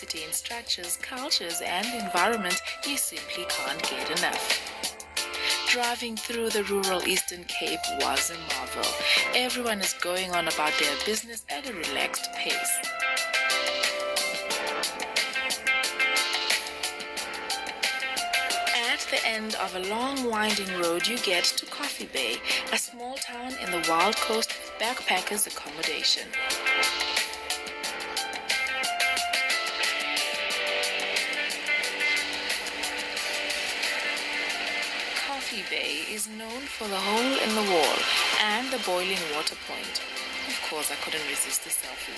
diversity in structures, cultures, and environment, you simply can't get enough. Driving through the rural Eastern Cape was a marvel. Everyone is going on about their business at a relaxed pace. At the end of a long winding road, you get to Coffee Bay, a small town in the Wild Coast with backpackers accommodation. Coffee Bay is known for the hole in the wall and the boiling water point. Of course, I couldn't resist the selfie.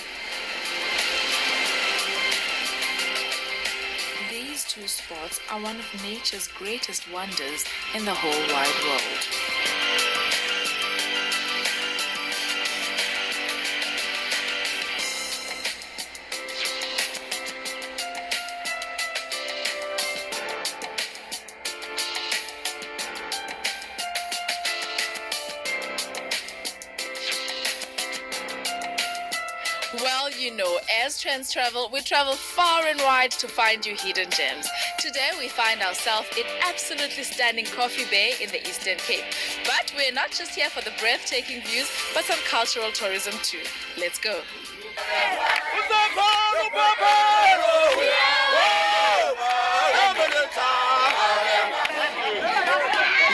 These two spots are one of nature's greatest wonders in the whole wide world. Well, you know, as Trends Travel, we travel far and wide to find you hidden gems. Today, we find ourselves in absolutely stunning Coffee Bay in the Eastern Cape. But we're not just here for the breathtaking views, but some cultural tourism too. Let's go.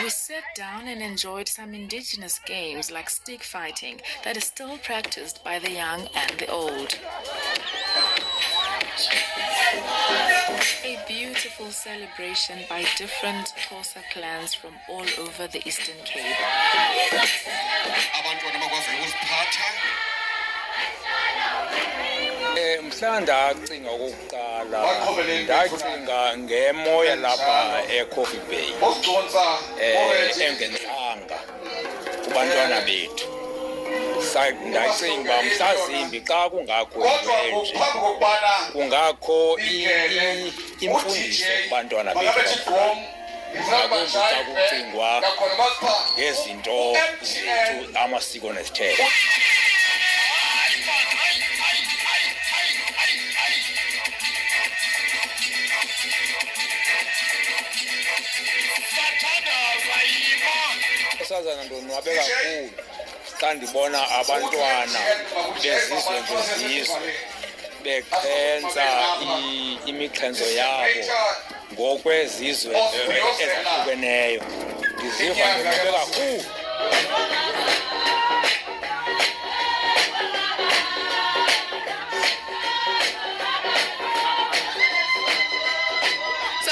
We sat down and enjoyed some indigenous games like stick fighting that is still practiced by the young and the old. A beautiful celebration by different Xhosa clans from all over the Eastern Cape. Mhla ndacinga okokuqala ndacinga ngemoya lapha eCoffee Bay engentlanga kubantwana bethu. Ndacinga uba mhlazimbi xa kungakho into enje kungakho imfundiso kubantwana bethu ngakumbi xa kucingwa ngezinto zethu, amasiko nezithethe. Esazana ndonwabe kakhulu xa ndibona abantwana bezizwe ngezizwe bexhensa imixhenso yabo ngokwezizwe ezahlukeneyo. Ndiziva ndonwabe kakhulu.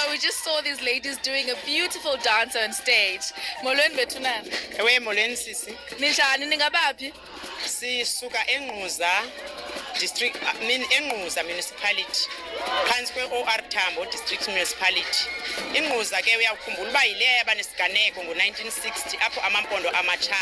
We just saw these ladies doing a beautiful dance on stage. Molweni bethu nani? Ewe molweni sisi. Ninjani ningabaphi? Sisuka eNgquza district eNgquza municipality. Phansi kwe-OR Tambo district municipality. iNgquza ke uyakukhumbula uba yileya yabanesiganeko ngo-1960 apho amampondo amatshayo